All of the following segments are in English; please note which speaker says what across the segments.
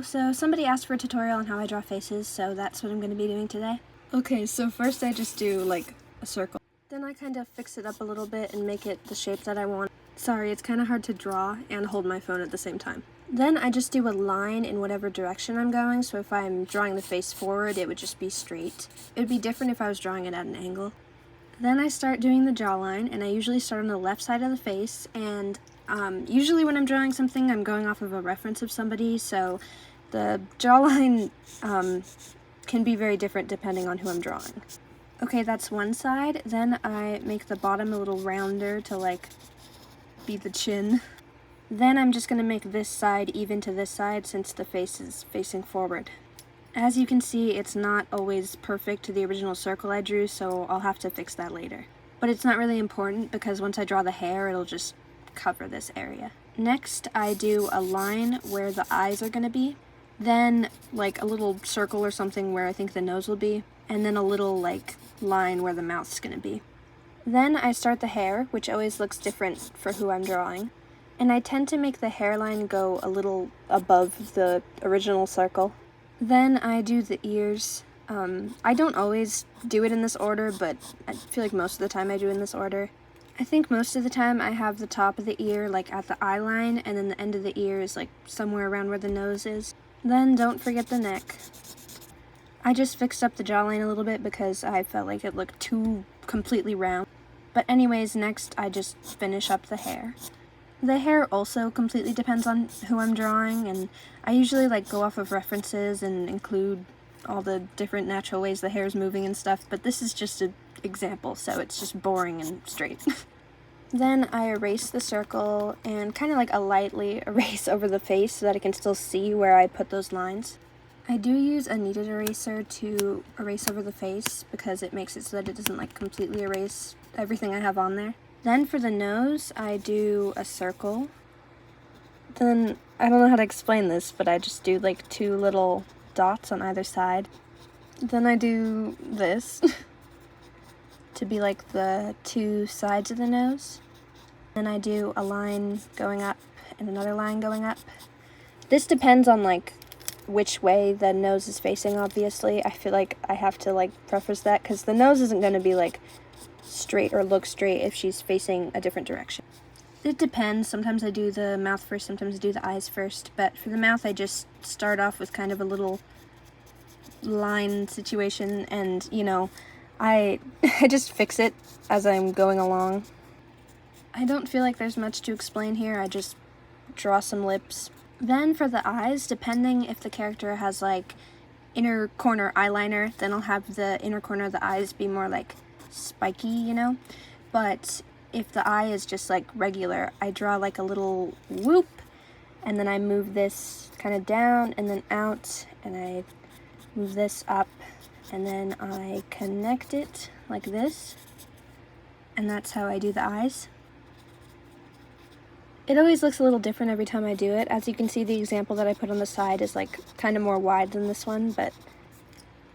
Speaker 1: So somebody asked for a tutorial on how I draw faces, so that's what I'm going to be doing today. Okay, so first I just do like a circle. Then I kind of fix it up a little bit and make it the shape that I want. Sorry, it's kind of hard to draw and hold my phone at the same time. Then I just do a line in whatever direction I'm going, so if I'm drawing the face forward, it would just be straight. It would be different if I was drawing it at an angle. Then I start doing the jawline, and I usually start on the left side of the face, and usually when I'm drawing something, I'm going off of a reference of somebody, so the jawline can be very different depending on who I'm drawing. Okay, that's one side. Then I make the bottom a little rounder to like be the chin. Then I'm just gonna make this side even to this side since the face is facing forward. As you can see, it's not always perfect to the original circle I drew, so I'll have to fix that later. But it's not really important because once I draw the hair, it'll just cover this area. Next, I do a line where the eyes are gonna be. Then like a little circle or something where I think the nose will be, and then a little like line where the mouth's gonna be. Then I start the hair, which always looks different for who I'm drawing, and I tend to make the hairline go a little above the original circle. Then I do the ears. I don't always do it in this order, but I feel like most of the time I do in this order. I think most of the time I have the top of the ear like at the eye line, and then the end of the ear is like somewhere around where the nose is. Then don't forget the neck. I just fixed up the jawline a little bit because I felt like it looked too completely round. But anyways, next I just finish up the hair. The hair also completely depends on who I'm drawing, and I usually like go off of references and include all the different natural ways the hair is moving and stuff, but this is just an example, so it's just boring and straight. Then I erase the circle and kind of like a lightly erase over the face so that I can still see where I put those lines. I do use a kneaded eraser to erase over the face because it makes it so that it doesn't like completely erase everything I have on there. Then for the nose, I do a circle. Then, I don't know how to explain this, but I just do like two little dots on either side. Then I do this to be like the two sides of the nose. Then I do a line going up and another line going up. This depends on like which way the nose is facing, obviously. I feel like I have to like preface that because the nose isn't going to be like straight or look straight if she's facing a different direction. It depends. Sometimes I do the mouth first, sometimes I do the eyes first, but for the mouth I just start off with kind of a little line situation, and you know, I just fix it as I'm going along. I don't feel like there's much to explain here. I just draw some lips. Then for the eyes, depending if the character has like inner corner eyeliner, then I'll have the inner corner of the eyes be more like spiky, you know? But if the eye is just like regular, I draw like a little whoop, and then I move this kind of down and then out, and I move this up, and then I connect it like this, and that's how I do the eyes. It always looks a little different every time I do it. As you can see, the example that I put on the side is like kind of more wide than this one, but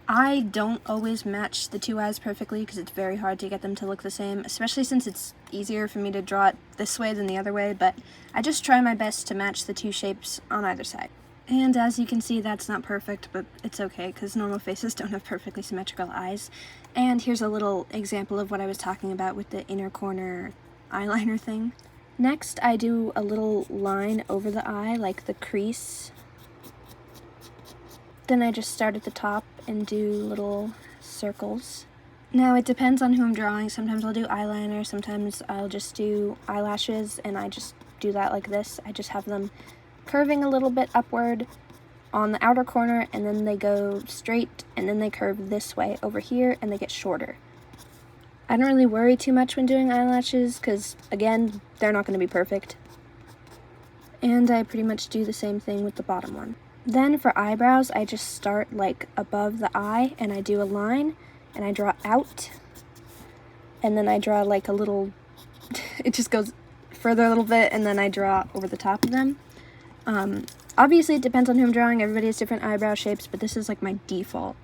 Speaker 1: I don't always match the two eyes perfectly because it's very hard to get them to look the same, especially since it's easier for me to draw it this way than the other way, but I just try my best to match the two shapes on either side. And as you can see, that's not perfect, but it's okay because normal faces don't have perfectly symmetrical eyes. And here's a little example of what I was talking about with the inner corner eyeliner thing. Next, I do a little line over the eye, like the crease. Then I just start at the top and do little circles. Now it depends on who I'm drawing. Sometimes I'll do eyeliner, sometimes I'll just do eyelashes, and I just do that like this. I just have them curving a little bit upward on the outer corner, and then they go straight, and then they curve this way over here, and they get shorter. I don't really worry too much when doing eyelashes because, again, they're not going to be perfect. And I pretty much do the same thing with the bottom one. Then for eyebrows, I just start like above the eye, and I do a line, and I draw out, and then I draw like a little, it just goes further a little bit, and then I draw over the top of them. Obviously it depends on who I'm drawing. Everybody has different eyebrow shapes, but this is like my default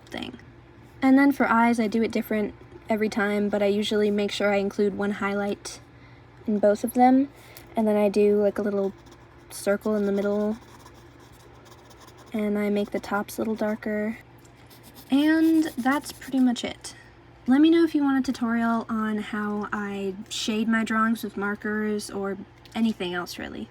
Speaker 1: thing. And then for eyes, I do it different every time, but I usually make sure I include one highlight in both of them, and then I do like a little circle in the middle. and I make the tops a little darker. And that's pretty much it. Let me know if you want a tutorial on how I shade my drawings with markers or anything else really.